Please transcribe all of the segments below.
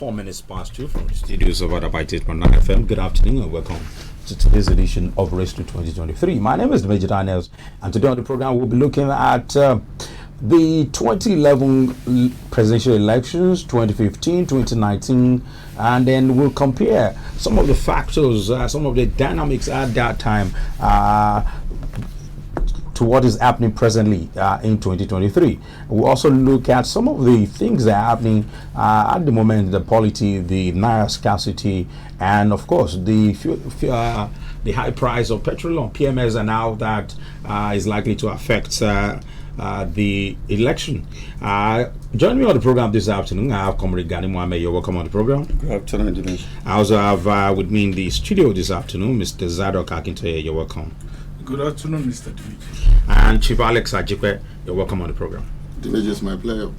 4 minutes past 2 from the studios of Adabai 8.9 FM. Good afternoon and welcome to today's edition of Race to 2023. My name is Major Daniels, and today on the program we'll be looking at the 2011 presidential elections, 2015, 2019, and then we'll compare some of the factors, some of the dynamics at that time to what is happening presently in 2023. We'll also look at some of the things that are happening at the moment, the polity, the naira scarcity, and of course the high price of petrol on PMS and how that is likely to affect the election. Joining me on the program this afternoon, I have Comrade Gani Mohammed. You're welcome on the program. Good afternoon, Dinesh. I also have with me in the studio this afternoon, Mr. Zadok Akintoye. You're welcome. Good afternoon, Mr. Dinesh. And Chief Alex Ajikwe, you're welcome on the program. Dinesh is my player.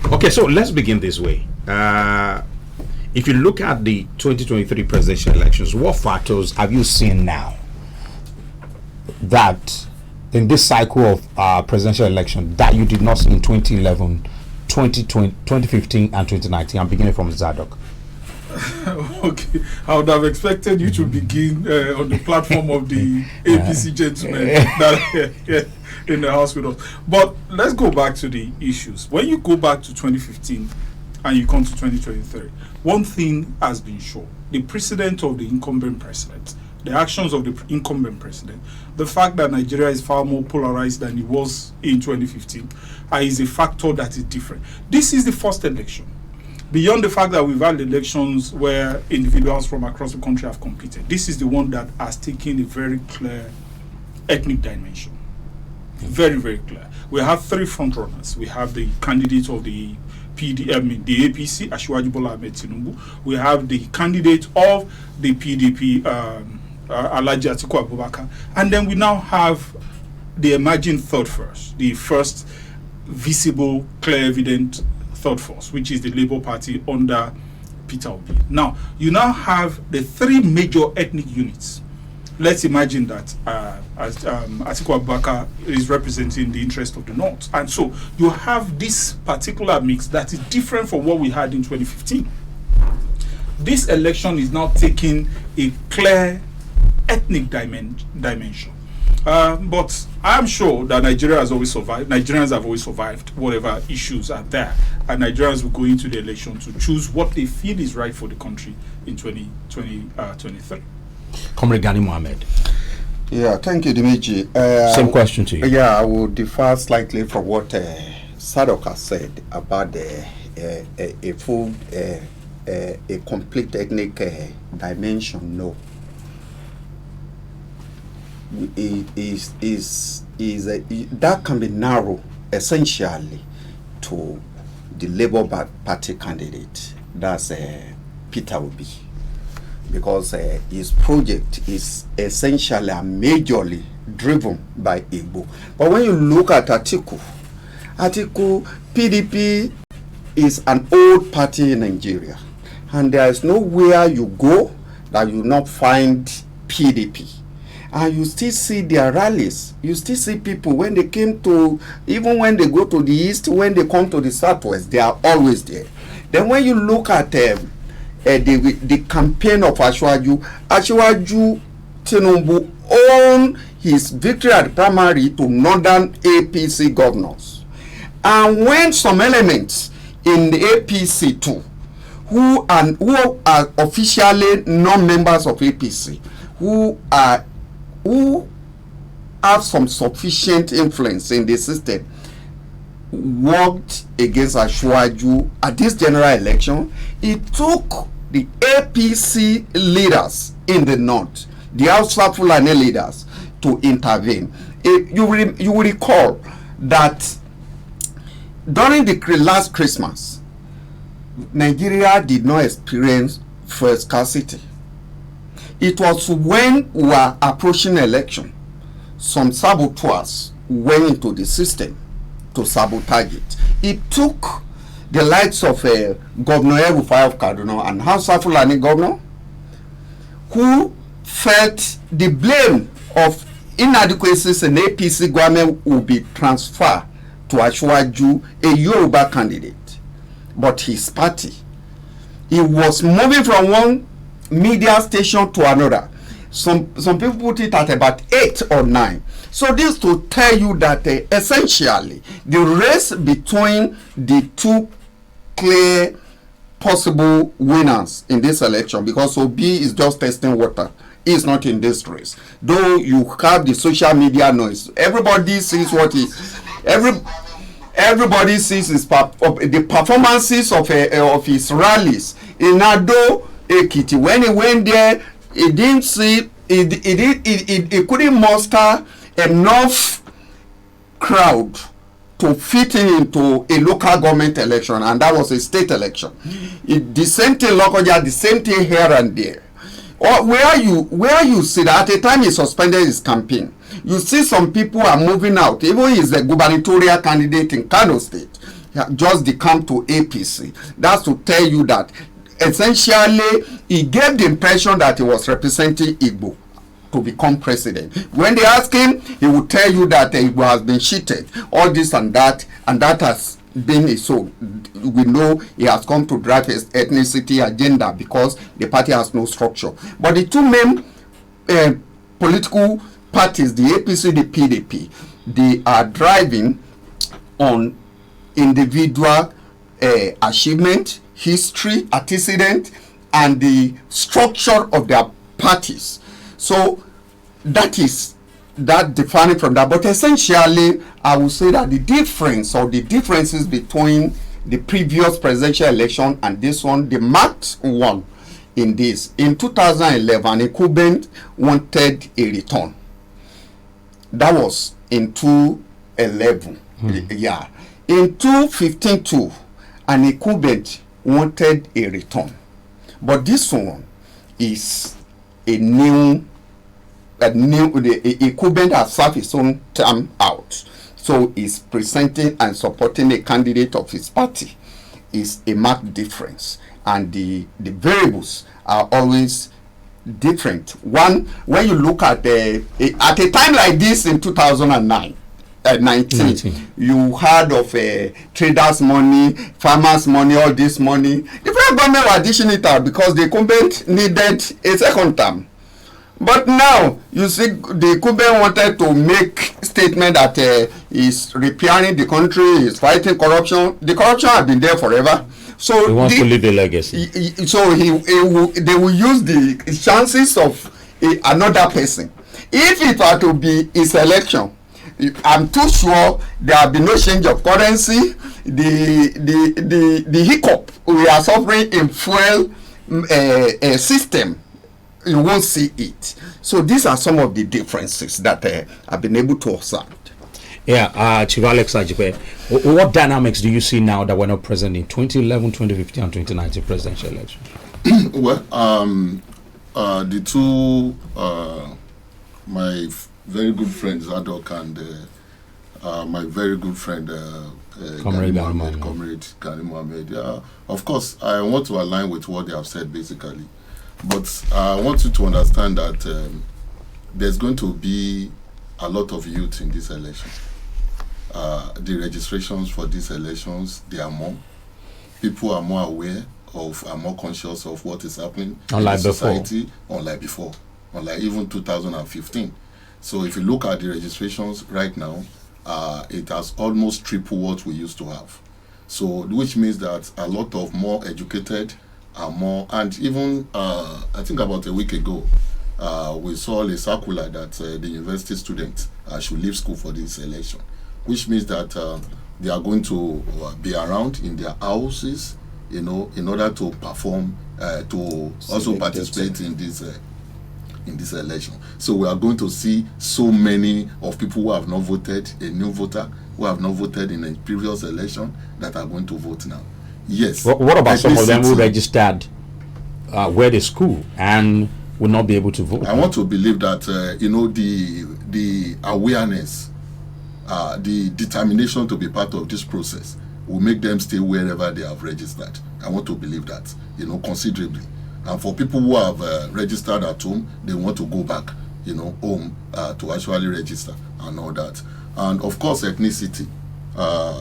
Okay, so let's begin this way. If you look at the 2023 presidential elections, what factors have you seen now that in this cycle of presidential election that you did not see in 2011, 2020, 2015, and 2019? I'm beginning from Zadok. Okay, I would have expected you to begin on the platform of the APC gentlemen that in the house with us. But let's go back to the issues. When you go back to 2015 and you come to 2023, one thing has been sure: the precedent of the incumbent president, the actions of the incumbent president, the fact that Nigeria is far more polarized than it was in 2015 is a factor that is different. This is the first election. Beyond the fact that we've had elections where individuals from across the country have competed, this is the one that has taken a very clear ethnic dimension. Very, very clear. We have three front runners. We have the candidate of the the APC, Asiwaju Bola Ahmed Tinubu. We have the candidate of the PDP, Alhaji Atiku Abubakar. And then we now have the emerging third force, the first visible, clear, evident third force, which is the Labour Party under Peter Obi. Now, you now have the three major ethnic units. Let's imagine that Atiku Abubakar is representing the interest of the North. And so you have this particular mix that is different from what we had in 2015. This election is now taking a clear ethnic dimension. But I'm sure that Nigeria has always survived. Nigerians have always survived whatever issues are there. And Nigerians will go into the election to choose what they feel is right for the country in 2023. Comrade Gani Mohammed. Yeah, thank you, Dimeji. Same question to you. Yeah, I will differ slightly from what Sadok has said about a full, a complete ethnic dimension. No. That can be narrow essentially to the Labour Party candidate. That's Peter Obi, because his project is essentially and majorly driven by Igbo. But when you look at Atiku, PDP is an old party in Nigeria, and there is nowhere you go that you not find PDP. And you still see their rallies. You still see people when they came to, even when they go to the east, when they come to the southwest, they are always there. Then when you look at the campaign of Asiwaju Tinubu owned his victory at the primary to northern APC governors. And when some elements in the APC too, who are officially non-members of APC, who have some sufficient influence in the system, worked against Asiwaju at this general election, it took the APC leaders in the north, the Hausa Fulani leaders, to intervene. You will recall that during the last Christmas, Nigeria did not experience fuel scarcity. It was when we were approaching election, some saboteurs went into the system to sabotage it. It took the likes of Governor El-Rufai of Kaduna and Hausa Fulani governor, who felt the blame of inadequacies in APC government will be transferred to Asiwaju, a Yoruba candidate. But his party he was moving from one media station to another. Some people put it at about 8 or 9. So this to tell you that essentially the race between the two clear possible winners in this election, because Obi is just testing water, is not in this race. Though you have the social media noise, everybody sees what he everybody sees the performances of his rallies in Ado Ekiti. When he went there, he didn't see he couldn't muster enough crowd to fit into a local government election, and that was a state election. The same thing Lokoja, the same thing here and there. Or where you see that at a time he suspended his campaign, you see some people are moving out. Even he's the gubernatorial candidate in Kano State, just decamped to APC. That's to tell you that essentially he gave the impression that he was representing Igbo to become president. When they ask him, he will tell you that Igbo has been cheated, all this and that has been so. We know he has come to drive his ethnicity agenda because the party has no structure. But the two main political parties, the APC, the PDP, they are driving on individual achievement, history, antecedent, and the structure of their parties. So that is that defining from that. But essentially, I would say that the difference or the differences between the previous presidential election and this one, the marked one in this. In 2011, incumbent wanted a return. That was in 2011. Yeah. In 2015 an incumbent wanted a return. But this one is the incumbent has served his own term out. So he's presenting and supporting a candidate of his party. Is a marked difference. And the variables are always different. One, when you look at at a time like this in 2019, you heard of traders' money, farmers' money, all this money. The federal government were dishing it out because the incumbent needed a second term. But now, you see, the incumbent wanted to make statement that he's repairing the country, he's fighting corruption. The corruption has been there forever. So he wants to leave a legacy. So they will use the chances of another person. If it were to be his election, I'm too sure there will be no change of currency. The hiccup we are suffering in fuel system, you won't see it. So these are some of the differences that I've been able to observe. Yeah, Chief Alex Ajibe, what dynamics do you see now that were not present in 2011, 2015, and 2019 presidential elections? Well, the two, my very good friends, Zadok and my very good friend, Comrade Gani Mohammed. Of course, I want to align with what they have said, basically. But I want you to understand that there's going to be a lot of youth in this election. The registrations for these elections, they are more. People are more aware of, are more conscious of what is happening in society, unlike before, unlike even 2015. So if you look at the registrations right now, it has almost tripled what we used to have. So, which means that a lot of more educated are more, and even I think about a week ago, we saw a circular that the university students should leave school for this election, which means that they are going to be around in their houses, you know, in order to perform, to also participate in this election. So we are going to see so many of people who have not voted, a new voter who have not voted in a previous election, that are going to vote now. Yes. What about some of them who registered where they school and will not be able to vote? I want to believe that you know, the awareness, the determination to be part of this process will make them stay wherever they have registered. I want to believe that, you know, considerably. And for people who have registered at home, they want to go back, you know, home to actually register and all that. And of course, ethnicity.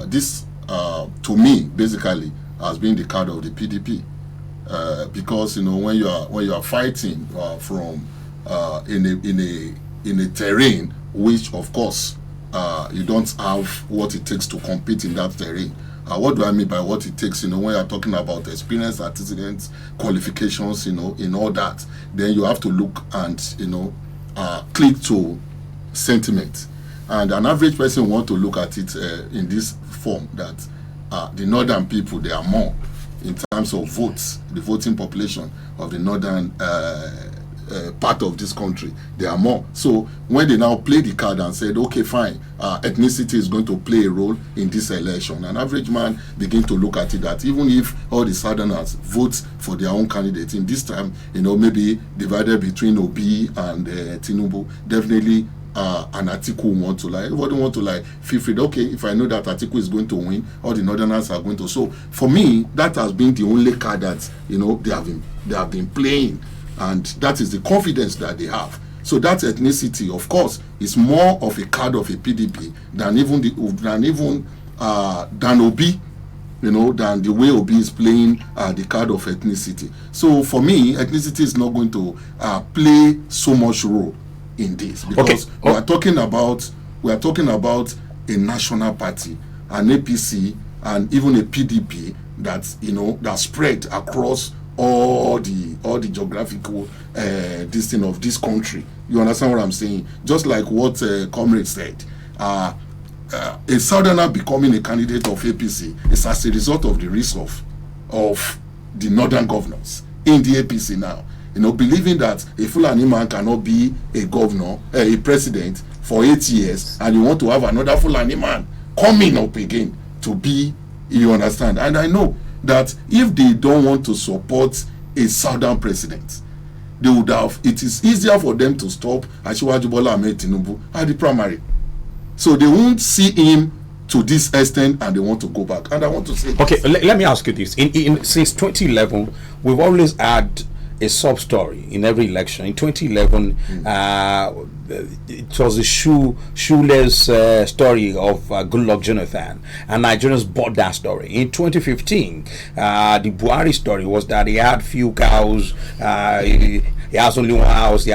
This, to me, basically, has been the card of the PDP. because when you are fighting from in a terrain which of course you don't have what it takes to compete in that terrain. What do I mean by what it takes? When you're talking about experience, antecedents, qualifications, in all that, then you have to look and click to sentiment. And an average person want to look at it in this form that the northern people, they are more in terms of votes, the voting population of the northern part of this country, they are more. So when they now play the card and said, okay, fine, ethnicity is going to play a role in this election, an average man begin to look at it that even if all the southerners vote for their own candidate in this time, maybe divided between Obi and Tinubu, definitely and Atiku want to everybody want to feel free. Okay, if I know that Atiku is going to win, all the northerners are going to. So for me, that has been the only card that they have been playing, and that is the confidence that they have. So that ethnicity, of course, is more of a card of a PDP than than Obi, than the way Obi is playing the card of ethnicity. So for me, ethnicity is not going to play so much role in this, because we are talking about a national party, an APC, and even a PDP that spread across all the geographical distance of this country. You understand what I'm saying? Just like what Comrade said, a southerner becoming a candidate of APC is as a result of the risk of the northern governors in the APC now. Believing that a Fulani man cannot be a governor, a president for 8 years, and you want to have another Fulani man coming up again to be, you understand? And I know that if they don't want to support a southern president, they would have, it is easier for them to stop Asiwaju Bola Ahmed Tinubu at the primary. So they won't see him to this extent, and they want to go back. And I want to say, okay, let me ask you this. Since 2011, we've always had a sub story in every election. In 2011, it was a shoeless story of Goodluck Jonathan, and Nigerians bought that story. In 2015, the Buhari story was that he had few cows, he has only one house.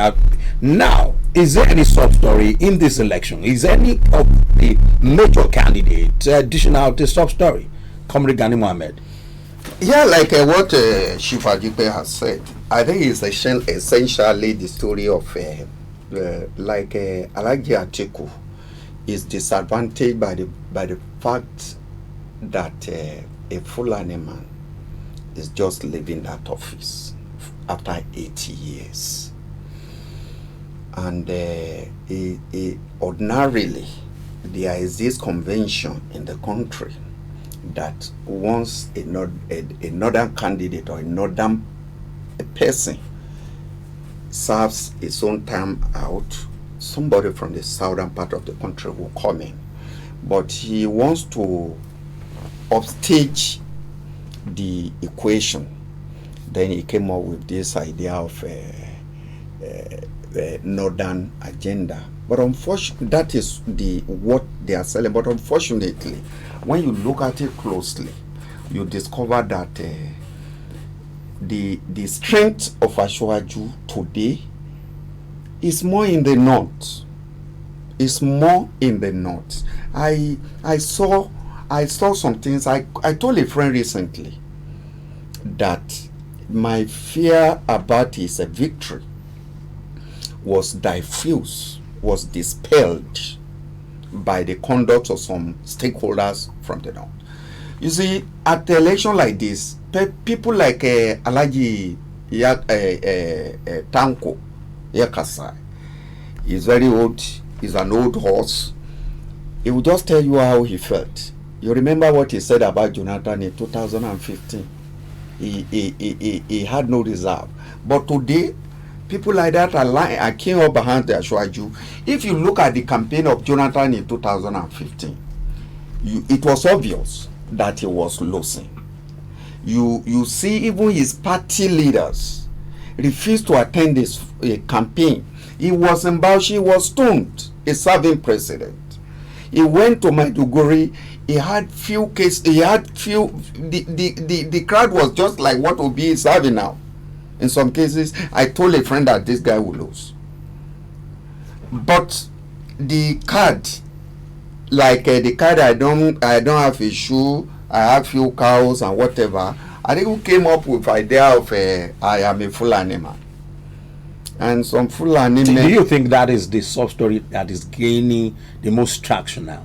Now, is there any sub story in this election? Is any of the major candidates dishing out a sub story? Comrade Gani Mohammed. Yeah, like what Shifa Gipe has said, I think it's essentially the story of Alhaji Atiku is disadvantaged by the fact that a Fulani man is just leaving that office after 80 years. And ordinarily, there is this convention in the country that once a northern candidate or a northern person serves his own term out, somebody from the southern part of the country will come in. But he wants to upstage the equation. Then he came up with this idea of the northern agenda. But unfortunately, that is what they are selling. But unfortunately, when you look at it closely, you discover that the strength of Asiwaju today is more in the north. It's more in the north. I saw some things. I told a friend recently that my fear about his victory was diffused, was dispelled by the conduct of some stakeholders from the north. You see, at the election like this, people like Alhaji Tanko Yakasai, he's very old, he's an old horse. He will just tell you how he felt. You remember what he said about Jonathan in 2015? He had no reserve. But today, people like that are keen up behind the Asiwaju. If you look at the campaign of Jonathan in 2015, it was obvious that he was losing. You see, even his party leaders refused to attend his campaign. He was embarrassed, he was stoned, a serving president. He went to Maiduguri. He had few cases. He had few. The crowd was just like what Obi is having now. In some cases, I told a friend that this guy will lose. But the card, like the card, I don't have a shoe. I have few cows and whatever. I think who came up with the idea of I am a Fulani man. And some Fulani men. Do you think that is the sub story that is gaining the most traction now?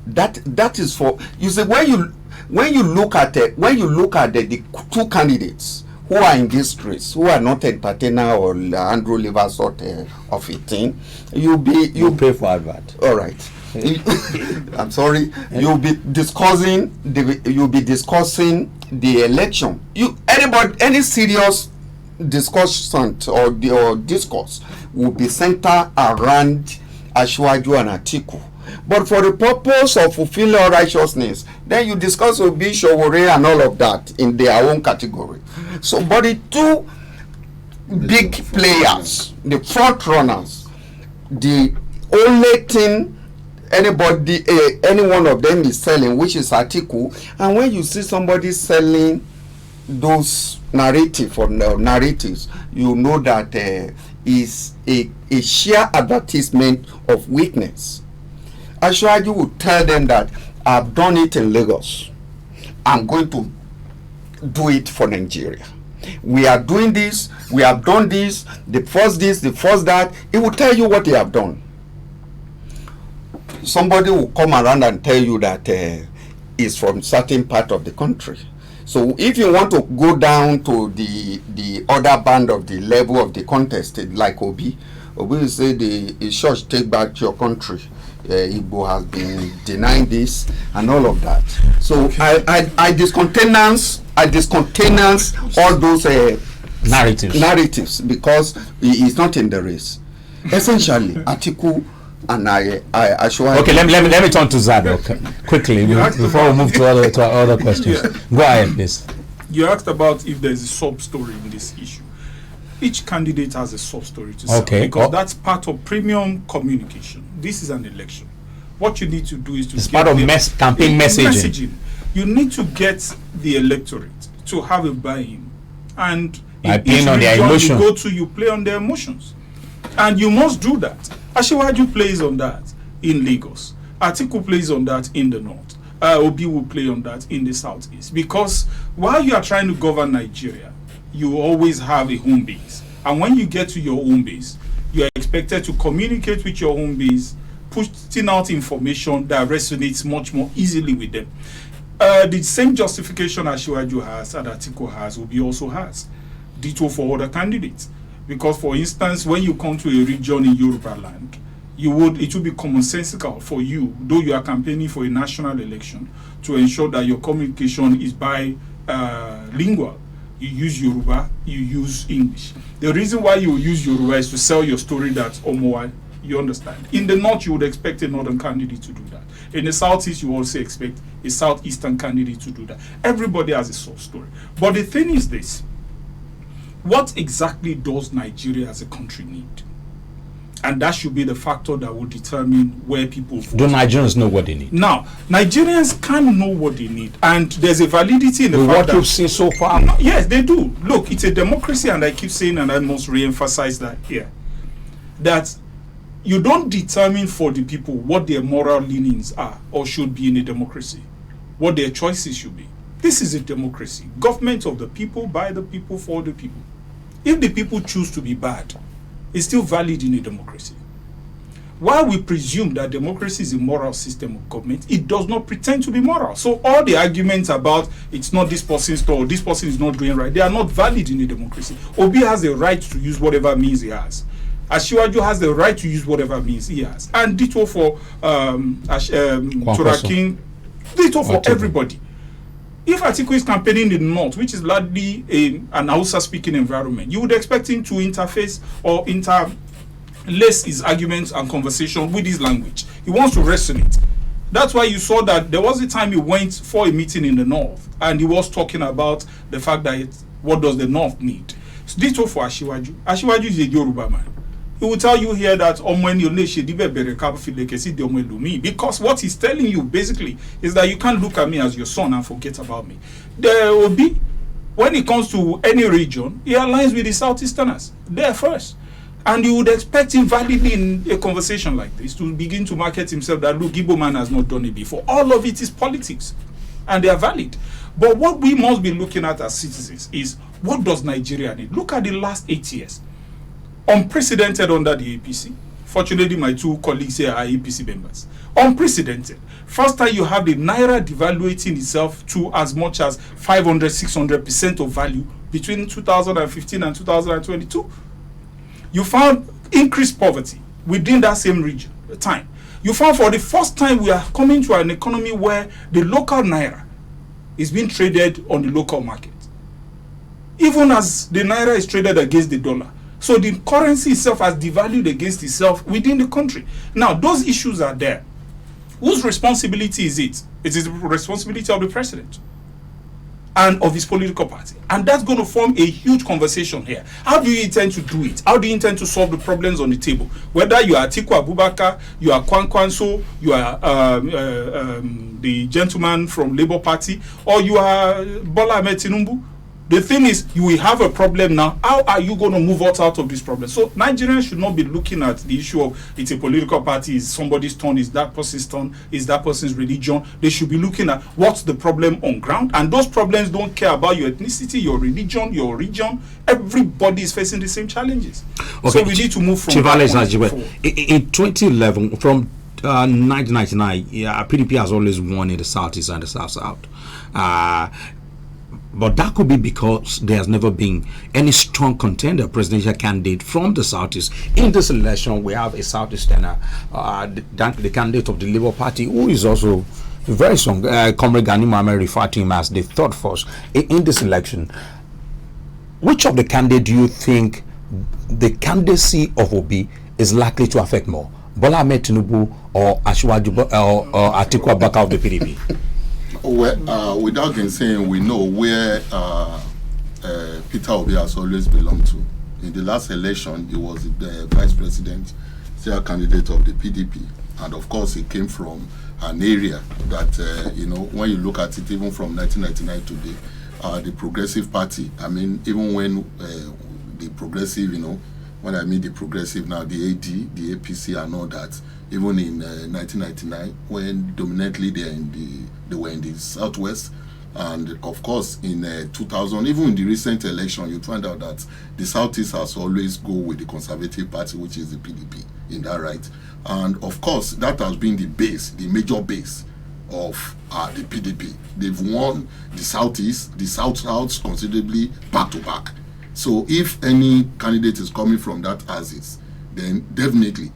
That is for, you see, when you look at the two candidates who are in this race, who are not entertainer or Andrew Liver sort of a thing, you pay for advert. All right. I'm sorry. You'll be discussing the election. Any serious discussion or discourse will be centered around Ashwaju and Atiku. But for the purpose of fulfilling all righteousness, then you discuss Obi, Showore, and all of that in their own category. So, but the two big players, the front runners, the only thing any one of them is selling, which is Atiku. And when you see somebody selling those narratives, you know that is a sheer advertisement of weakness. Ashwaju would tell them that I've done it in Lagos. I'm going to do it for Nigeria. We are doing this. We have done this. The first that. It will tell you what they have done. Somebody will come around and tell you that is from certain part of the country. So if you want to go down to the other band of the level of the contest, like Obi will say the church take back your country. Igbo has been denying this and all of that. So okay. I discontinence all those narratives because he is not in the race. Essentially, Atiku and I show. Okay, let me turn to Zadok quickly before we move to other questions. Yeah. Go ahead, please. You asked about if there is a sub story in this issue. Each candidate has a sub story to sell because that's part of premium communication. This is an election. What you need to do is to it's part of campaign messaging. You need to get the electorate to have a buy-in, and by playing on their emotions. You play on their emotions, and you must do that. Ashwaju plays on that in Lagos. Atiku plays on that in the north. Obi will play on that in the southeast. Because while you are trying to govern Nigeria, you always have a home base. And when you get to your home base, you are expected to communicate with your home base, putting out information that resonates much more easily with them. The same justification Ashwaju has and Atiku has, Obi also has. Ditto for other candidates. Because, for instance, when you come to a region in Yoruba land, it would be commonsensical for you, though you are campaigning for a national election, to ensure that your communication is bilingual. You use Yoruba, you use English. The reason why you use Yoruba is to sell your story that Omoa, you understand. In the north, you would expect a northern candidate to do that. In the southeast, you also expect a southeastern candidate to do that. Everybody has a soft story. But the thing is this. What exactly does Nigeria as a country need? And that should be the factor that will determine where people vote. Do Nigerians know what they need? Now, Nigerians can know what they need. And there's a validity in the fact what you've seen so far? Yes, they do. Look, it's a democracy, and I keep saying, and I must re-emphasize that here, that you don't determine for the people what their moral leanings are or should be in a democracy, what their choices should be. This is a democracy. Government of the people, by the people, for the people. If the people choose to be bad, it's still valid in a democracy. While we presume that democracy is a moral system of government, it does not pretend to be moral. So all the arguments about it's not this person's store, this person is not doing right, they are not valid in a democracy. Obi has the right to use whatever means he has. Ashwaju has the right to use whatever means he has. And ditto for Turakin, ditto for everybody. If Atiku is campaigning in the north, which is largely an Hausa-speaking environment, you would expect him to interface or interlace his arguments and conversation with his language. He wants to resonate. That's why you saw that there was a time he went for a meeting in the north, and he was talking about the fact that what does the north need. So ditto for Ashwaju. Ashwaju is a Yoruba man. he will tell you here that because what he's telling you basically is that you can't look at me as your son and forget about me. There will be, when it comes to any region, he aligns with the Southeasterners there first. And you would expect him validly in a conversation like this to begin to market himself that, look, Igbo man has not done it before. All of it is politics, and they are valid. But what we must be looking at as citizens is, what does Nigeria need? Look at the last 8 years. Unprecedented under the APC. Fortunately, my two colleagues here are APC members. Unprecedented. First time you have the Naira devaluating itself to as much as 500-600% of value between 2015 and 2022. You found increased poverty within that same region, time. You found for the first time we are coming to an economy where the local Naira is being traded on the local market. Even as the Naira is traded against the dollar. So the currency itself has devalued against itself within the country. Now, those issues are there. Whose responsibility is it? It is the responsibility of the president and of his political party. And that's going to form a huge conversation here. How do you intend to do it? How do you intend to solve the problems on the table? Whether you are Atiku Abubakar, you are Kwankwanso, you are the gentleman from Labour Party, or you are Bola Ahmed Tinubu. The thing is, you will have a problem now. How are you going to move us out of this problem? So Nigerians should not be looking at the issue of it's a political party, is somebody's turn, is that person's turn, is that person's religion. They should be looking at what's the problem on ground. And those problems don't care about your ethnicity, your religion, your region. Everybody is facing the same challenges. Okay. So we need to move from in 2011, from 1999, PDP has always won in the Southeast and the South-South. But that could be because there has never been any strong contender, presidential candidate from the Southeast. In this election, we have a Southeasterner, the candidate of the Labour Party, who is also very strong. Comrade Gani Mohammed referred to him as the third force in this election. Which of the candidates do you think the candidacy of Obi is likely to affect more? Bola Ahmed Tinubu or Asiwaju or Atiku Abubakar of the PDP? Well, without saying, we know where Peter Obi has always belonged to. In the last election, he was the vice president, candidate of the PDP, and of course, he came from an area that when you look at it, even from 1999 to the Progressive Party. I mean, even when the Progressive, when I mean the Progressive now, the AD, the APC, and all that. Even in 1999, when dominantly they were in the Southwest, and of course in 2000, even in the recent election, you find out that the Southeast has always go with the Conservative Party, which is the PDP, in that right. And of course, that has been the base, the major base of the PDP. They've won the Southeast, the South considerably back to back. So if any candidate is coming from that axis, then definitely,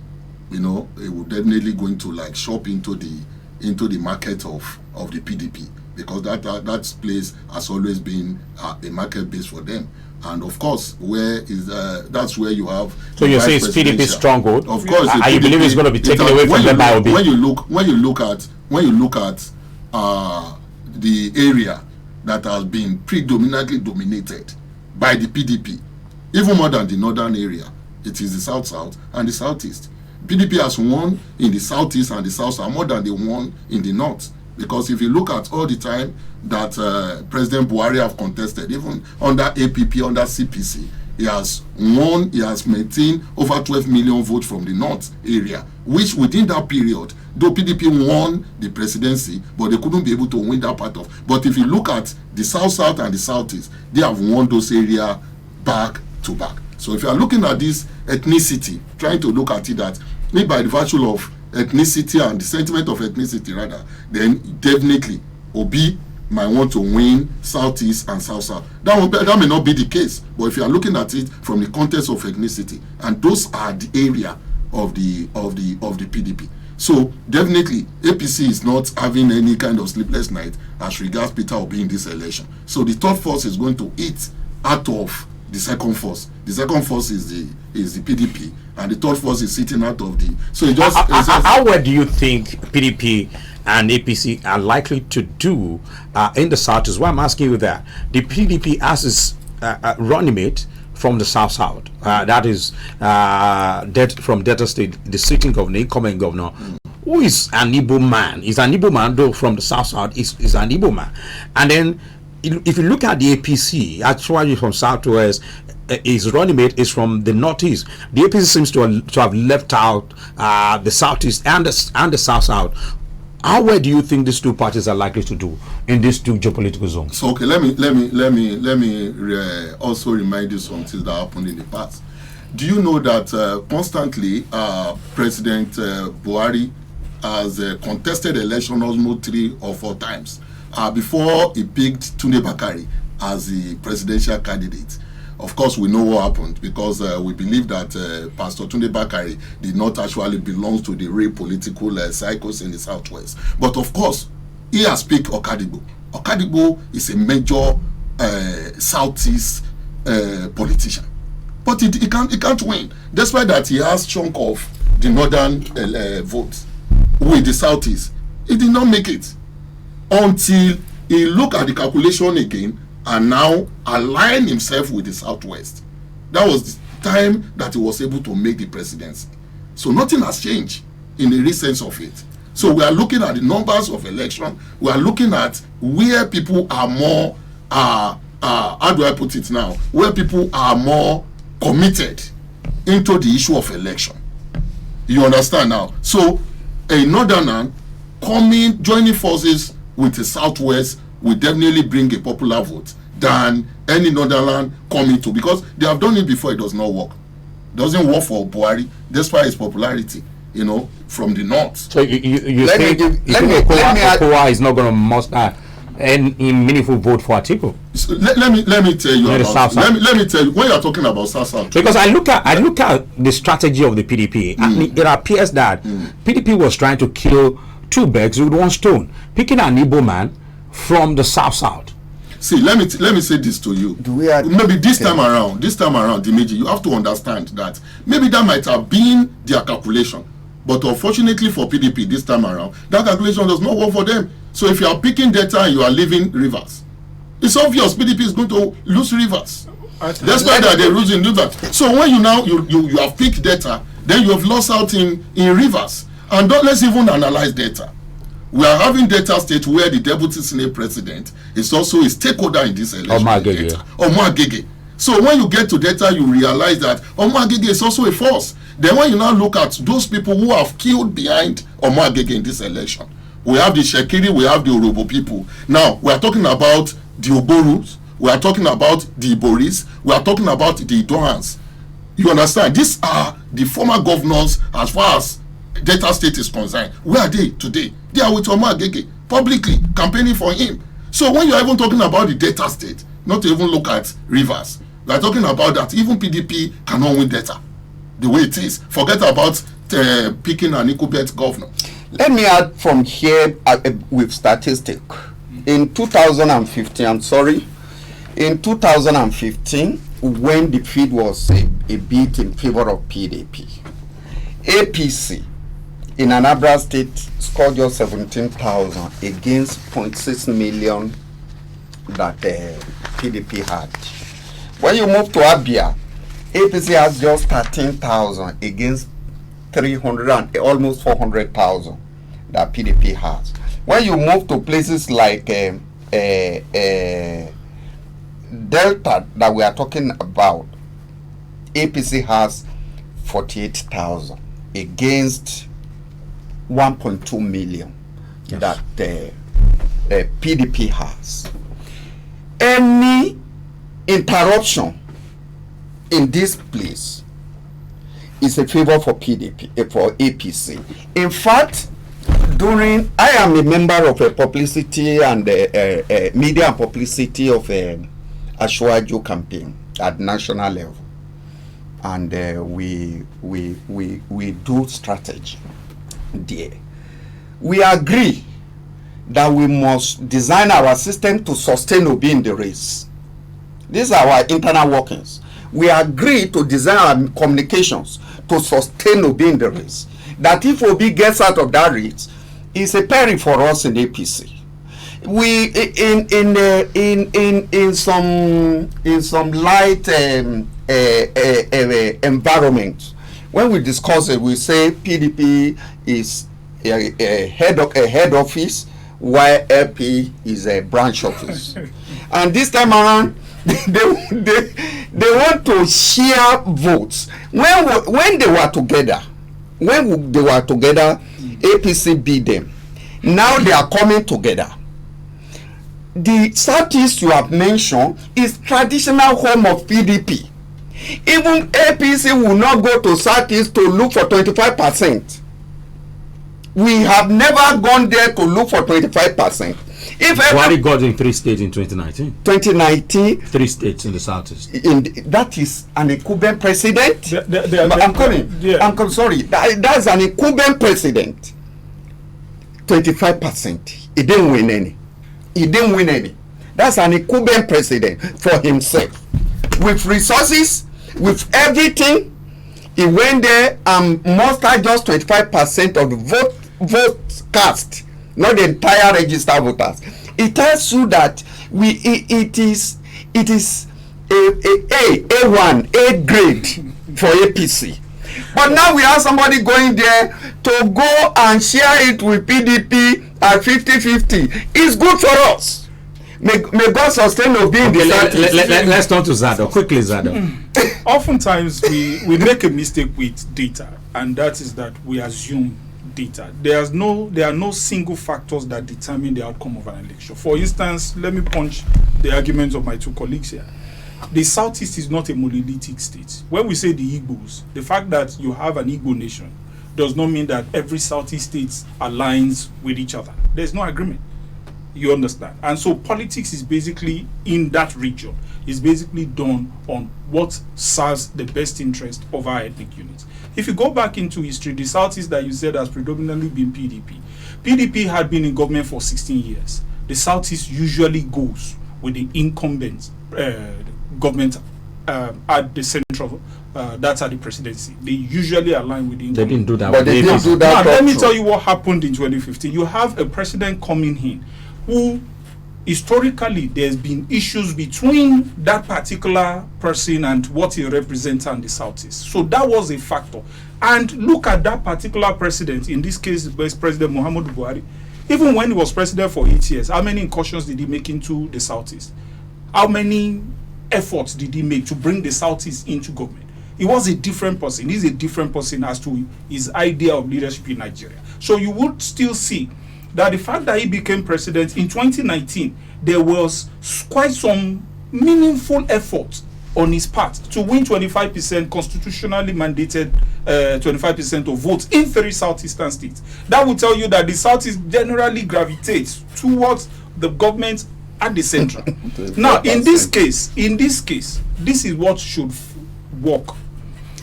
it would definitely going to shop into the market of the PDP, because that place has always been a market base for them. And of course, that's where you have. So you say it's PDP stronghold. Of course, you believe it's going to be taken away from them by Obi? When you look at the area that has been predominantly dominated by the PDP, even more than the northern area, it is the South and the Southeast. PDP has won in the Southeast and the South more than they won in the North. Because if you look at all the time that President Buhari have contested, even under APP, under CPC, he has won, he has maintained over 12 million votes from the North area, which within that period, though PDP won the presidency, but they couldn't be able to win that part of. But if you look at the South and the Southeast, they have won those areas back to back. So if you are looking at this ethnicity, trying to look at it that by the virtue of ethnicity and the sentiment of ethnicity rather, then definitely Obi might want to win Southeast and South. That may not be the case, but if you are looking at it from the context of ethnicity, and those are the area of the PDP. So definitely APC is not having any kind of sleepless night as regards Peter Obi in this election. So the third force is going to eat out of the second force. The second force is the PDP, and the third force is sitting out of the. So it just. How well do you think PDP and APC are likely to do in the South? Is why I'm asking you that. The PDP has its running mate, from the South. That is from Delta State, the sitting governor, incoming governor, who is an Igbo man. He's an Igbo man, though from the South. Is an Igbo man. And then, if you look at the APC, actually from Southwest, his running mate is from the Northeast. The APC seems to have left out the Southeast and the South. How well do you think these two parties are likely to do in these two geopolitical zones? So okay, let me also remind you some things that happened in the past. Do you know that constantly President Buhari has contested election almost 3 or 4 times before he picked Tunde Bakari as the presidential candidate? Of course, we know what happened because we believe that Pastor Tunde Bakari did not actually belong to the real political cycles in the Southwest. But of course, he has picked Okadigbo. Okadigbo is a major Southeast politician. But he can't win. Despite that, he has chunk of the northern votes with the Southeast. He did not make it until he looked at the calculation again and now align himself with the Southwest. That was the time that he was able to make the presidency. So nothing has changed in the real sense of it. So we are looking at the numbers of election. We are looking at where people are more, how do I put it now? Where people are more committed into the issue of election. You understand now? So a northerner joining forces with the Southwest will definitely bring a popular vote than any northern coming to, because they have done it before. It does not work. Doesn't work for Buhari despite his popularity, from the north. So you think Okowa is not going to muster any meaningful vote for Atiku? So let me tell you about let me tell you when you are talking about South. Because I look at the strategy of the PDP, and it appears that PDP was trying to kill 2 birds with 1 stone, picking an Igbo man from the South. See, let me say this to you. Maybe this time around, Dimeji, you have to understand that maybe that might have been their calculation, but unfortunately for PDP this time around, that calculation does not work for them. So if you are picking data and you are leaving Rivers, it's obvious PDP is going to lose Rivers. Despite that they're losing Rivers. So when you have picked data, then you have lost out in Rivers. And let's even analyze data. We are having data state where the deputy senate president is also a stakeholder in this election. Omagege. So when you get to data, you realize that Omagege is also a force. Then when you now look at those people who have killed behind Omagege in this election, we have the Shekiri, we have the Orobo people. Now, we are talking about the Oborus, we are talking about the Iboris, we are talking about the Idoans. You understand? These are the former governors as far as Delta State is concerned. Where are they today? They are with Omar Agege, publicly campaigning for him. So when you are even talking about the Delta State, not to even look at Rivers, we are talking about that even PDP cannot win Delta the way it is. Forget about picking an Ikubet governor. Let me add from here with statistic. In 2015, in 2015, when the field was a bit in favor of PDP, APC in Anambra State scored just 17,000 against 0.6 million that PDP had. When you move to Abia, APC has just 13,000 against 300 and almost 400,000 that PDP has. When you move to places like Delta that we are talking about, APC has 48,000 against 1.2 million that PDP has. Any interruption in this place is a favor for PDP, for APC. In fact, I am a member of a publicity and media and publicity of Ashwaju campaign at national level, and we do strategy there. We agree that we must design our system to sustain Obi in the race. These are our internal workings. We agree to design our communications to sustain Obi in the race. That if Obi gets out of that race, it's a peril for us in APC. We in some light environment. When we discuss it, we say PDP is a head office, while LP is a branch office. And this time around, they want to share votes. When they were together, APC beat them. Now they are coming together. The Southeast you have mentioned is traditional home of PDP. Even APC will not go to Southeast to look for 25%. We have never gone there to look for 25%. If Buhari got in 3 states in 2019. 2019, 3 states in the Southeast. That is an incumbent president. I'm sorry. That's an incumbent president. 25%. He didn't win any. That's an incumbent president for himself. With resources, with everything, he went there and mustered just 25% of the vote cast, not the entire registered voters. It tells you that it is A1, A grade for APC. But now we have somebody going there to go and share it with PDP at 50-50. It's good for us. May God sustain Obi in the let's turn to Zado. Quickly, Zado. Oftentimes we make a mistake with data, and that is that we assume data. There are no single factors that determine the outcome of an election. For instance, let me punch the arguments of my two colleagues here. The Southeast is not a monolithic state. When we say the Igbos, the fact that you have an Igbo nation does not mean that every Southeast state aligns with each other. There's no agreement. You understand? And so politics is basically in that region. It's basically done on what serves the best interest of our ethnic units. If you go back into history, the Southeast that you said has predominantly been PDP. PDP had been in government for 16 years. The Southeast usually goes with the incumbent government at the central, that's at the presidency. They usually align with the incumbent. They didn't do that. But they didn't do that. Now, let me tell you what happened in 2015. You have a president coming in who historically there's been issues between that particular person and what he represents in the Southeast. So that was a factor. And look at that particular president, in this case, Vice President Muhammadu Buhari. Even when he was president for 8 years, how many incursions did he make into the Southeast? How many efforts did he make to bring the Southeast into government? He was a different person. He's a different person as to his idea of leadership in Nigeria. So you would still see that the fact that he became president in 2019, there was quite some meaningful effort on his part to win 25% constitutionally mandated 25% of votes in 3 southeastern states. That will tell you that the Southeast generally gravitates towards the government at the central. Now, in this case, this is what should work.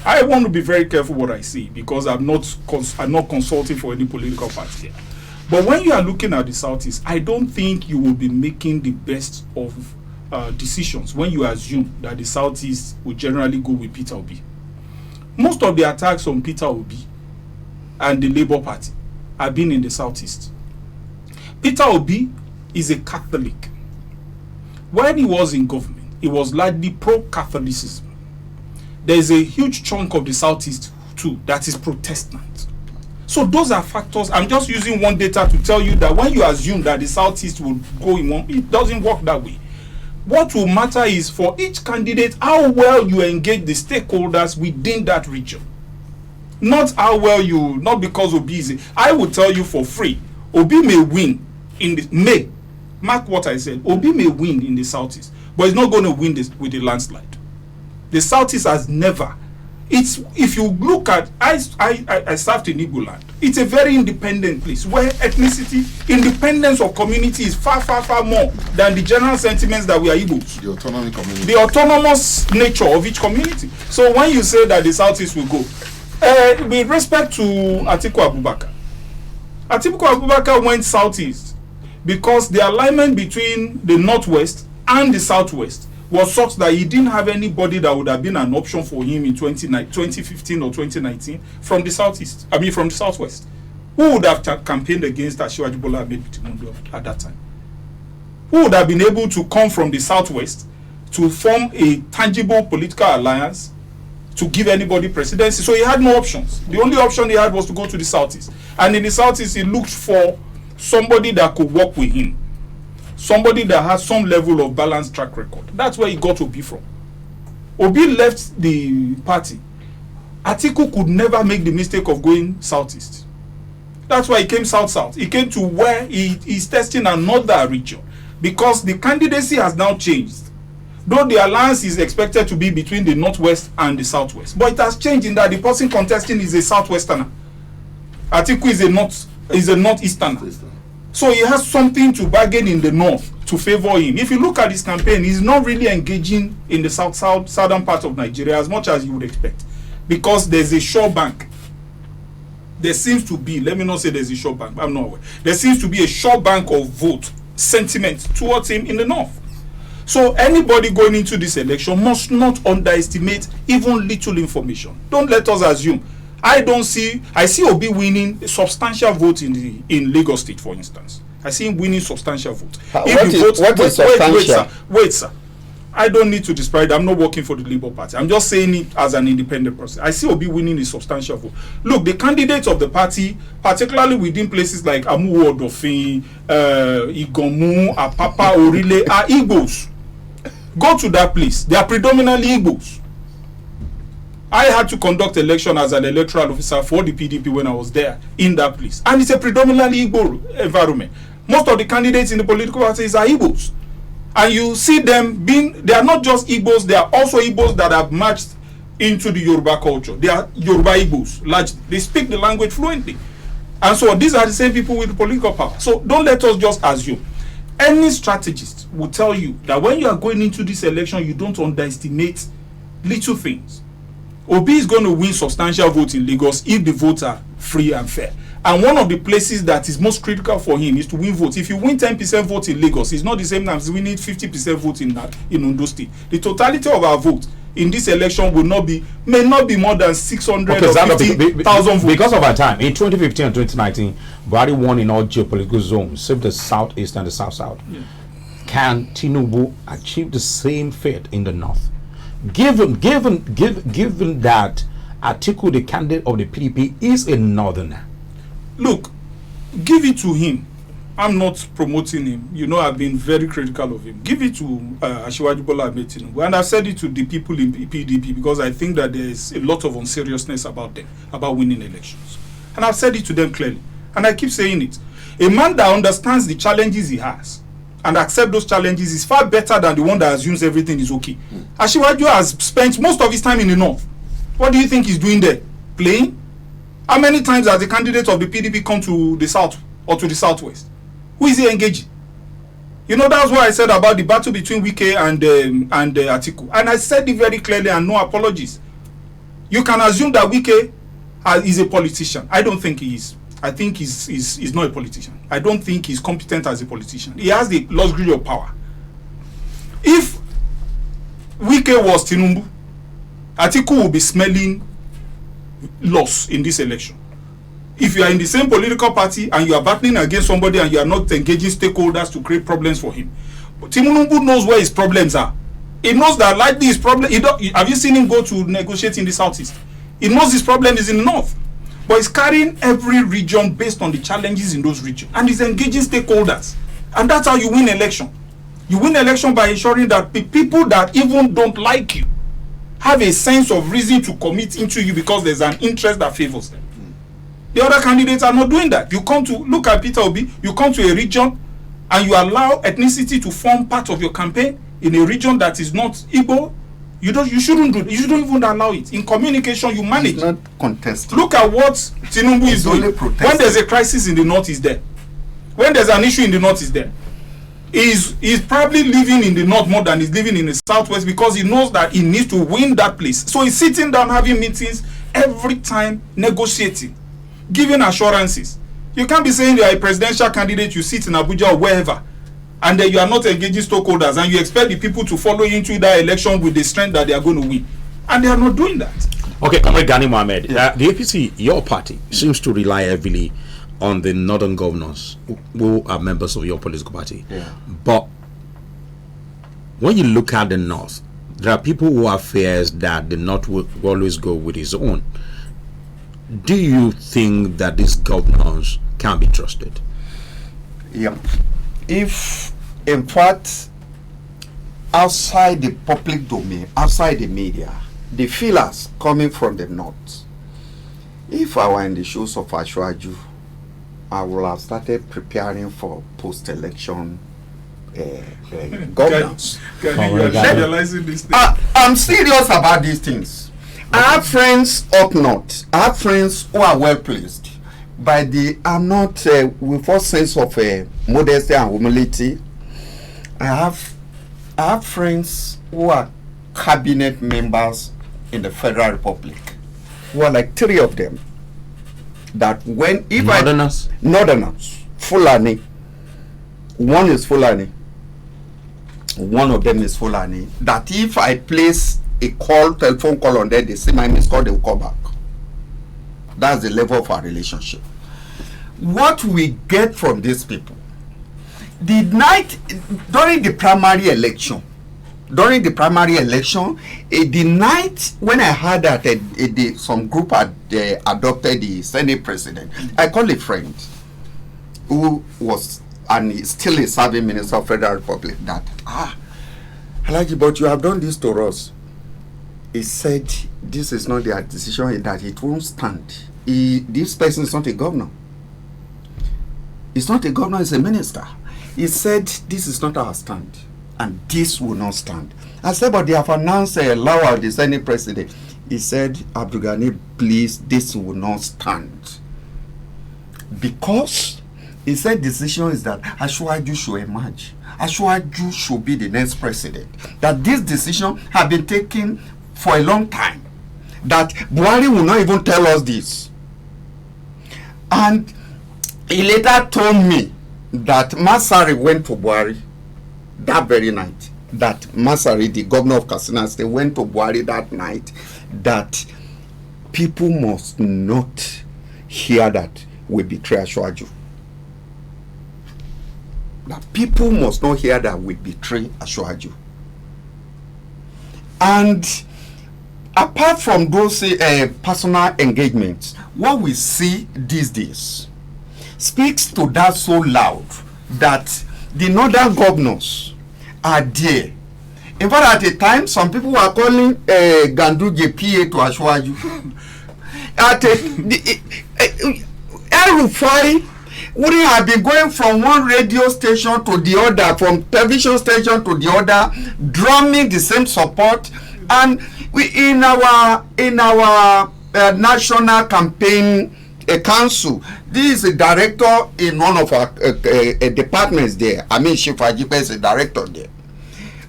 I want to be very careful what I say because I'm not consulting for any political party here. But when you are looking at the Southeast, I don't think you will be making the best of decisions when you assume that the Southeast will generally go with Peter Obi. Most of the attacks on Peter Obi and the Labour Party have been in the Southeast. Peter Obi is a Catholic. When he was in government, he was largely pro-Catholicism. There is a huge chunk of the Southeast too that is Protestant. So those are factors. I'm just using one data to tell you that when you assume that the Southeast will go in one, it doesn't work that way. What will matter is for each candidate how well you engage the stakeholders within that region. Not how well you, not because Obi is. I will tell you for free, Obi may win in the mark what I said. Obi may win in the Southeast, but he's not going to win this with a landslide. The Southeast has never. If you look at, I served in Igbo land. It's a very independent place where ethnicity, independence of community is far, far, far more than the general sentiments that we are Igbos. The autonomy community. The autonomous nature of each community. So when you say that the Southeast will go, with respect to Atiku Abubakar went Southeast because the alignment between the Northwest and the Southwest was such that he didn't have anybody that would have been an option for him in 2015 or 2019 from the Southeast. I mean, from the Southwest. Who would have campaigned against Asiwaju Bola Ahmed Tinubu at that time? Who would have been able to come from the Southwest to form a tangible political alliance to give anybody presidency. So he had no options. The only option he had was to go to the Southeast. And in the Southeast, he looked for somebody that could work with him. Somebody that has some level of balanced track record. That's where he got Obi from. Obi left the party. Atiku could never make the mistake of going Southeast. That's why he came South-South. He came to where he's testing another region. Because the candidacy has now changed. Though the alliance is expected to be between the Northwest and the Southwest. But it has changed in that the person contesting is a Southwesterner. Atiku is a Northeasterner. So he has something to bargain in the North to favor him. If you look at his campaign, he's not really engaging in the southern part of Nigeria as much as you would expect. Because there's a sure bank. There seems to be, let me not say there's a sure bank, I'm not aware. There seems to be a sure bank of vote sentiment towards him in the North. So anybody going into this election must not underestimate even little information. Don't let us assume. I see Obi winning a substantial vote in Lagos State, for instance. I see him winning substantial vote. What is substantial? Wait, sir. I don't need to describe it. I'm not working for the Labour Party. I'm just saying it as an independent person. I see Obi winning a substantial vote. Look, the candidates of the party, particularly within places like Amuwo, Odofin, Igomu, Apapa, Orile, are Igbos. Go to that place. They are predominantly Igbos. I had to conduct election as an electoral officer for the PDP when I was there in that place. And it's a predominantly Igbo environment. Most of the candidates in the political parties are Igbos. And you see them they are not just Igbos, they are also Igbos that have merged into the Yoruba culture. They are Yoruba Igbos, largely. They speak the language fluently. And so these are the same people with political power. So don't let us just assume. Any strategist will tell you that when you are going into this election, you don't underestimate little things. Obi is going to win substantial votes in Lagos if the votes are free and fair. And one of the places that is most critical for him is to win votes. If you win 10% votes in Lagos, it's not the same as winning 50% votes in Ondo State. The totality of our votes in this election may not be more than 650,000 votes. Because of our time, in 2015 and 2019, Buhari won in all geopolitical zones, save the Southeast and the South-South. Yeah. Can Tinubu achieve the same fate in the North? Given that Atiku, the candidate of the PDP, is a northerner. Look, give it to him. I'm not promoting him. You know, I've been very critical of him. Give it to Asiwaju Bola Ahmed Tinubu. And I've said it to the people in PDP because I think that there is a lot of unseriousness about them, about winning elections. And I've said it to them clearly. And I keep saying it. A man that understands the challenges he has and accept those challenges is far better than the one that assumes everything is okay. Asiwaju has spent most of his time in the North. What do you think he's doing there? Playing? How many times has the candidate of the PDP come to the South or to the Southwest? Who is he engaging? You know, that's what I said about the battle between Wike and Atiku. And I said it very clearly and no apologies. You can assume that Wike is a politician. I don't think he is. I think he's not a politician. I don't think he's competent as a politician. He has the luxury of power. If Wike was Tinubu, Atiku will be smelling loss in this election. If you are in the same political party and you are battling against somebody and you are not engaging stakeholders to create problems for him, but Tinubu knows where his problems are. He knows that likely his problem. Have you seen him go to negotiate in the Southeast? He knows his problem is in the North. But he's carrying every region based on the challenges in those regions. And he's engaging stakeholders. And that's how you win election. You win election by ensuring that people that even don't like you have a sense of reason to commit into you because there's an interest that favors them. The other candidates are not doing that. You come to, look at Peter Obi, you come to a region and you allow ethnicity to form part of your campaign in a region that is not Igbo. You shouldn't do it. You shouldn't even allow it. In communication, you manage. It's not contested. Look at what Tinubu is doing. When there's a crisis in the North, he's there. When there's an issue in the North, he's there. He's probably living in the North more than he's living in the Southwest because he knows that he needs to win that place. So he's sitting down having meetings every time, negotiating, giving assurances. You can't be saying you are a presidential candidate, you sit in Abuja or wherever, and then you are not engaging stakeholders and you expect the people to follow you into that election with the strength that they are going to win. And they are not doing that. Okay, Comrade Gani Mohammed, the APC, your party, seems to rely heavily on the northern governors who are members of your political party. Yeah. But when you look at the North, there are people who have fears that the North will always go with his own. Do you think that these governors can be trusted? Yeah. If, in fact, outside the public domain, outside the media, the feelers coming from the North, if I were in the shoes of Ashwaju, I would have started preparing for post-election governance. You are realizing this thing. I'm serious about these things. I have friends up north. I have friends who are well placed. I'm not with a sense of modesty and humility. I have friends who are cabinet members in the Federal Republic, who are like 3 of them. That when if Northerners, Fulani, one is Fulani, one of them is Fulani. That if I place a telephone call on them, they see my missed call, they will call back. That's the level of our relationship. What we get from these people, the night during the primary election, the night when I heard that some group had adopted the Senate president, I called a friend who was and is still a serving minister of Federal Republic that, Alhaji, but you have done this to us. He said, this is not their decision, that it won't stand. This person is not a governor. It's not a governor, it's a minister. He said, this is not our stand, and this will not stand. I said, but they have announced Lawal, the Senate president. He said, Abdul Ghani, please, this will not stand. Because he said decision is that Ashwaju should emerge. Ashwaju should be the next president. That this decision has been taken for a long time. That Buhari will not even tell us this. And he later told me that Masari went to Buhari that very night. That Masari, the governor of Katsina State, went to Buhari that night. That people must not hear that we betray Ashwaju. That people must not hear that we betray Ashwaju. And apart from those personal engagements, what we see these days speaks to that so loud that the northern governors are there. In fact, at a time, some people were calling Ganduje PA to Ashwaju. El Rufai wouldn't have been going from one radio station to the other, from television station to the other, drumming the same support. And we in our national campaign council, this is a director in one of our departments there. I mean, Shifajipe is a director there.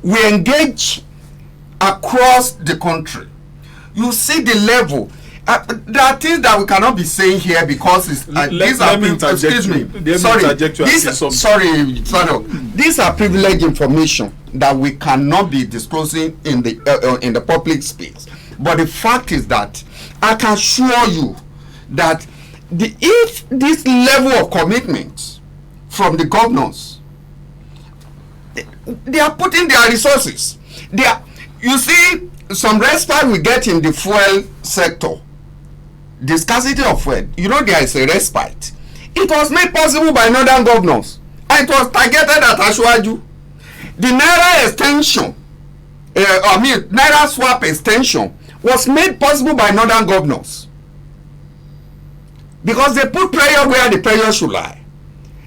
We engage across the country. You see the level. There are things that we cannot be saying here because it's these are privileged information that we cannot be disclosing in the public space. But the fact is that I can assure you that if this level of commitment from the governors, they are putting their resources. You see, some respite we get in the fuel sector. The scarcity of fuel, there is a respite. It was made possible by northern governors, and it was targeted at Ashwaju. The Naira extension, Naira swap extension was made possible by northern governors because they put prayer where the prayer should lie.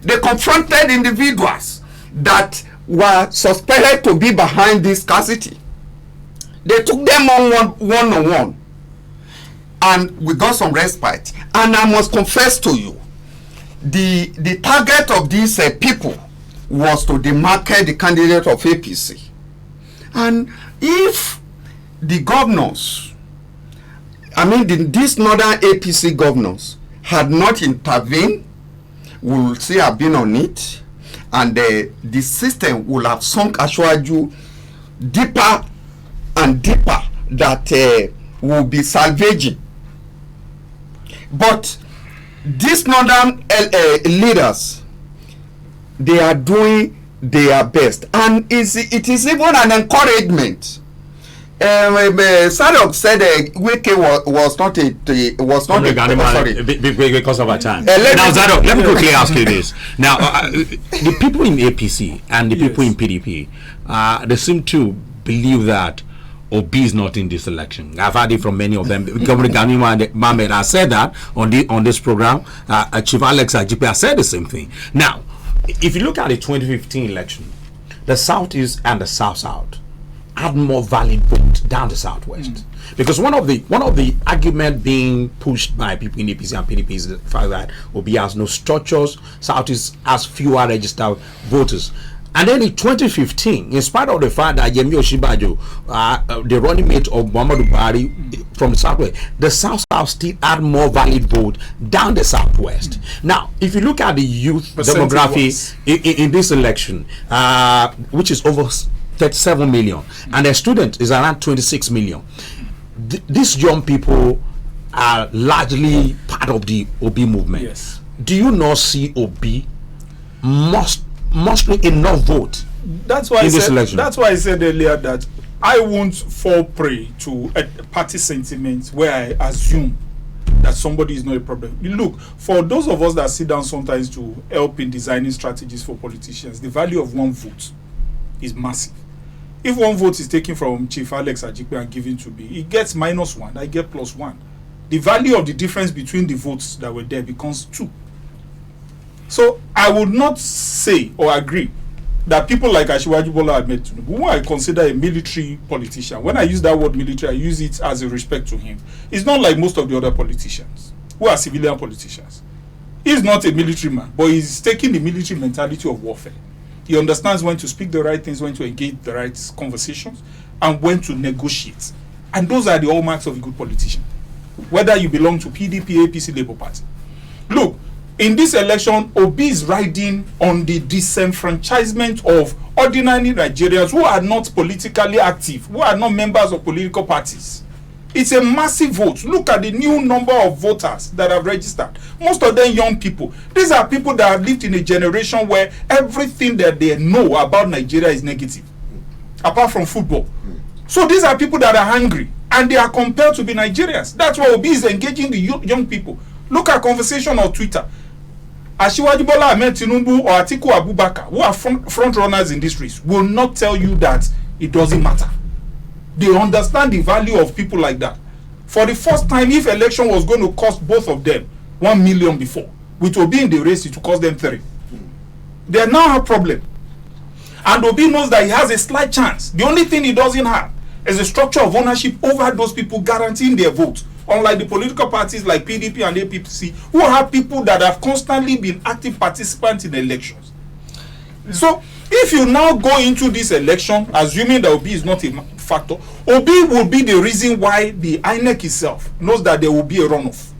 They confronted individuals that were suspected to be behind this scarcity. They took them on one-on-one. And we got some respite. And I must confess to you, the target of these people was to demarcate the candidate of APC. And if the governors, these northern APC governors had not intervened, we will see have been on it, and the system will have sunk Ashwaju deeper and deeper, that will be salvaging. But these northern leaders, they are doing their best, and it is even an encouragement. Sadok said Wike was not sorry because of our time. Now Zadok, let me quickly ask you this. Now the people in APC and the people in PDP, they seem to believe that Obi is not in this election. I've heard it from many of them. Governor Ganima and Mohammed has said that on this program. Chief Alex Ajipe has said the same thing. Now, if you look at the 2015 election, the Southeast and the South had more valid votes down the Southwest. Because one of the argument being pushed by people in APC and PDP is the fact that Obi has no structures, Southeast has fewer registered voters. And then in 2015, in spite of the fact that Yemi Oshibajo, the running mate of Muhammadu Buhari from the Southwest, the South still had more valid vote down the Southwest. Now, if you look at the youth demography in this election, which is over 37 million, and the student is around 26 million, these young people are largely part of the Obi movement. Yes. Do you not see Obi mostly enough vote? That's why That's why I said earlier that I won't fall prey to a party sentiment where I assume that somebody is not a problem. Look, for those of us that sit down sometimes to help in designing strategies for politicians, the value of one vote is massive. If one vote is taken from Chief Alex Ajipe and given to me, it gets -1, I get +1. The value of the difference between the votes that were there becomes 2. So I would not say or agree that people like Asiwaju Bola Ahmed Tinubu, who I consider a military politician, when I use that word military, I use it as a respect to him. It's not like most of the other politicians who are civilian politicians. He's not a military man, but he's taking the military mentality of warfare. He understands when to speak the right things, when to engage the right conversations, and when to negotiate. And those are the hallmarks of a good politician, whether you belong to PDP, APC, Labour Party. Look, in this election, Obi is riding on the disenfranchisement of ordinary Nigerians who are not politically active, who are not members of political parties. It's a massive vote. Look at the new number of voters that have registered. Most of them young people. These are people that have lived in a generation where everything that they know about Nigeria is negative, apart from football. So these are people that are hungry and they are compelled to be Nigerians. That's why Obi is engaging the young people. Look at conversation on Twitter. Asiwaju Bola Ahmed Tinubu or Atiku Abubakar, who are front runners in this race, will not tell you that it doesn't matter. They understand the value of people like that. For the first time, if election was going to cost both of them 1 million before, with Obi in the race, it will cost them 3. They now have problem. And Obi knows that he has a slight chance. The only thing he doesn't have is a structure of ownership over those people guaranteeing their vote. Unlike the political parties like PDP and APC, who have people that have constantly been active participants in elections. So, if you now go into this election, assuming that Obi is not a factor, Obi will be the reason why the INEC itself knows that there will be a runoff.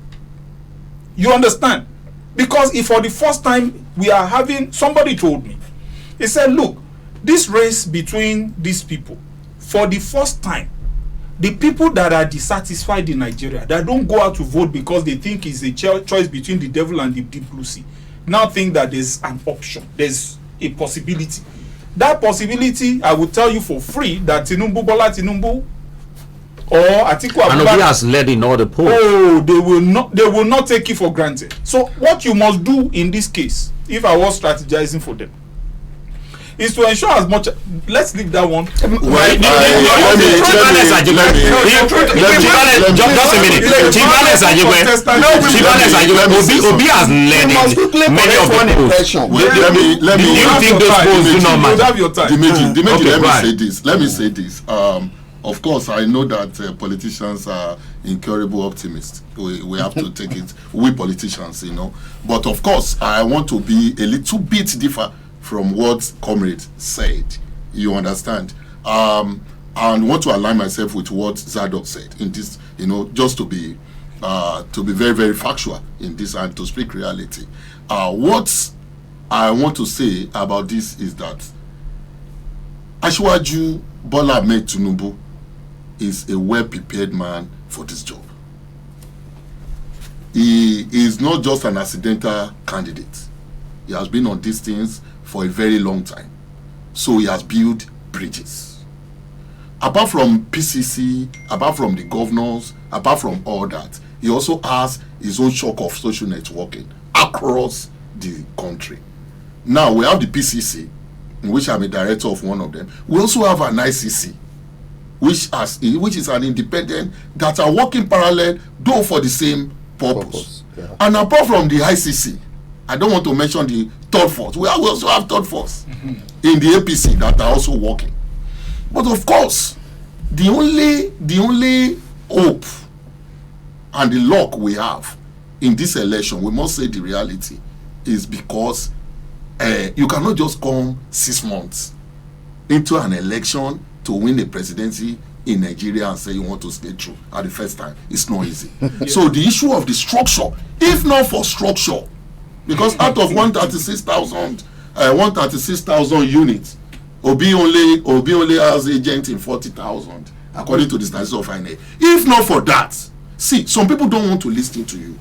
You understand? Because if for the first time we are having, somebody told me, he said, look, this race between these people, for the first time, the people that are dissatisfied in Nigeria, that don't go out to vote because they think it's a choice between the devil and the deep blue sea, now think that there's an option, there's a possibility. That possibility, I will tell you for free, that Tinubu, Bola Tinubu, or Atiku Abubakar, and Obi has led in all the polls. Oh, they will not take it for granted. So what you must do in this case, if I was strategizing for them, is to ensure as much. Let's leave that one. Just a minute. Obi has led many of the polls. Let me. Do you think those polls do not matter? Dimeji, let me say this. Of course, I know that politicians are incurable optimists. We have to take it. We politicians, But of course, I want to be a little bit different from what Comrade said. You understand? And want to align myself with what Zadok said in this, just to be very, very factual in this and to speak reality. What I want to say about this is that Asiwaju Bola Ahmed Tinubu is a well-prepared man for this job. He is not just an accidental candidate. He has been on these things for a very long time. So he has built bridges. Apart from PCC, apart from the governors, apart from all that, he also has his own shock of social networking across the country. Now we have the PCC, in which I'm a director of one of them. We also have an ICC, which is an independent that are working parallel, though for the same purpose. Yeah. And apart from the ICC, I don't want to mention the third force. We also have third force in the APC that are also working. But of course, the only hope and the luck we have in this election, we must say the reality, is because you cannot just come 6 months into an election to win a presidency in Nigeria and say you want to stay true at the first time. It's not easy. Yeah. So the issue of the structure, if not for structure, because out of 136,000 units, Obi only has agent in 40,000, according to the statistics of INEC. If not for that, see, some people don't want to listen to you.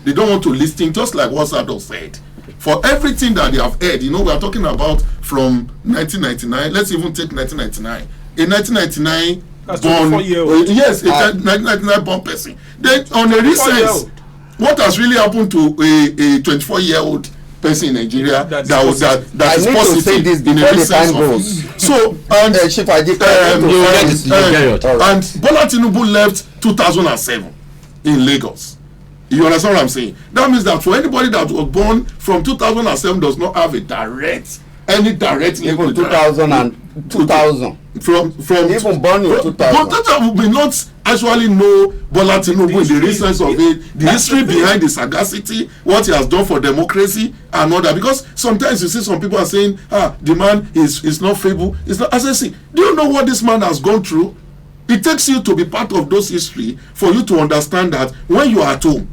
They don't want to listen, just like what Sado said. For everything that they have heard, we are talking about from 1999. Let's even take 1999. In 1999, that's born, 24-year-old. Yes, a 1999 born person. Then on a recent, what has really happened to a 24-year-old person in Nigeria that is positive this in a recent office? So and Bola Tinubu left 2007 in Lagos. You understand what I'm saying? That means that for anybody that was born from 2007 does not have any direct even 2000 from even born in 2000. But that will not actually know Bola Tinubu in the recent of it, the history behind the sagacity, what he has done for democracy and all that. Because sometimes you see some people are saying, the man is not feeble. It's not. As I say, do you know what this man has gone through? It takes you to be part of those history for you to understand that when you are at home,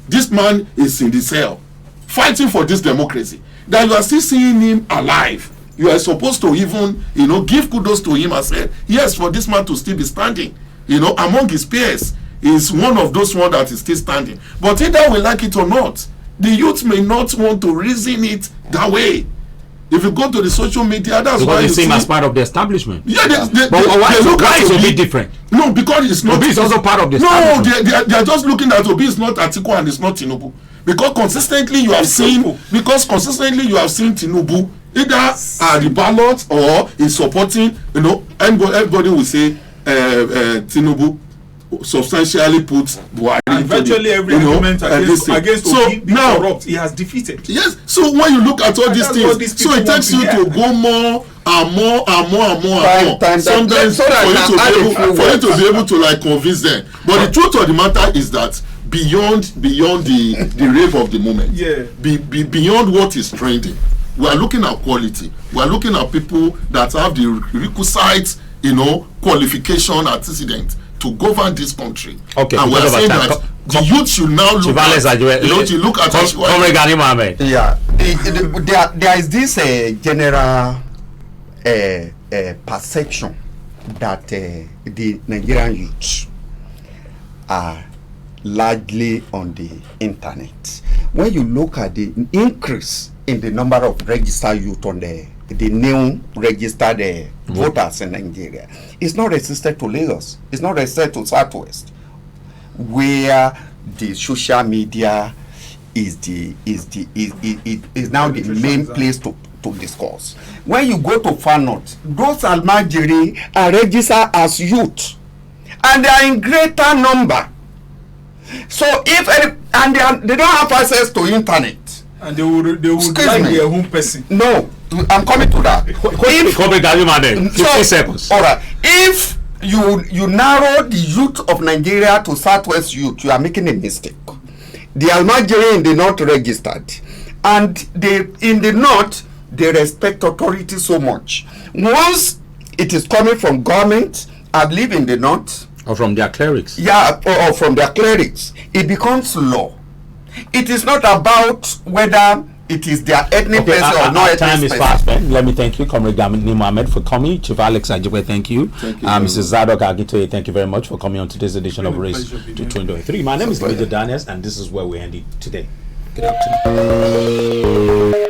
this man is in the cell fighting for this democracy, that you are still seeing him alive. You are supposed to even, give kudos to him and say, yes, for this man to still be standing, among his peers, is one of those ones that is still standing. But either we like it or not, the youth may not want to reason it that way. If you go to the social media, that's why you see him as part of the establishment. Yeah, but why is Obi different? No, because it's not. Obi is also part of the establishment. No, they are just looking at Obi is not Atiku and it's not Tinubu. Because consistently you have seen Tinubu either at the ballot or is supporting. Everybody will say Tinubu substantially puts Buhari and virtually every argument against Obi being corrupt, he has defeated. Yes, so when you look at all these things, so it takes you to go more and more. Sometimes for you to be able to like convince them. But the truth of the matter is that beyond the rave of the moment, beyond what is trending, we are looking at quality. We are looking at people that have the requisite, qualification, antecedent to govern this country. Okay, and we are saying that the youth should now look at there is this general perception that the Nigerian youth are largely on the internet. When you look at the increase in the number of registered youth on the new registered voters in Nigeria, it's not restricted to Lagos. It's not restricted to Southwest, where the social media is now the main place to discuss. When you go to Far North, those Almajiri are registered as youth, and they are in greater number. So if they don't have access to internet, and they would like their own person. No, I'm coming to that. 50 seconds. All right. If you narrow the youth of Nigeria to Southwest youth, you are making a mistake. The Almajiri in the north registered, and in the north they respect authority so much. Once it is coming from government, I believe in the north, or from their clerics. Yeah, or from their clerics, it becomes law. It is not about whether it is their ethnic person or not ethnic time is fast, man. Let me thank you, Comrade Gamini Mohammed, for coming. Chief Alex Ajibwe, thank you. Mrs. Zadok Agitoye, thank you very much for coming on today's edition of Race to 2023. My name is Major Daniels, and this is where we end it today. Good afternoon.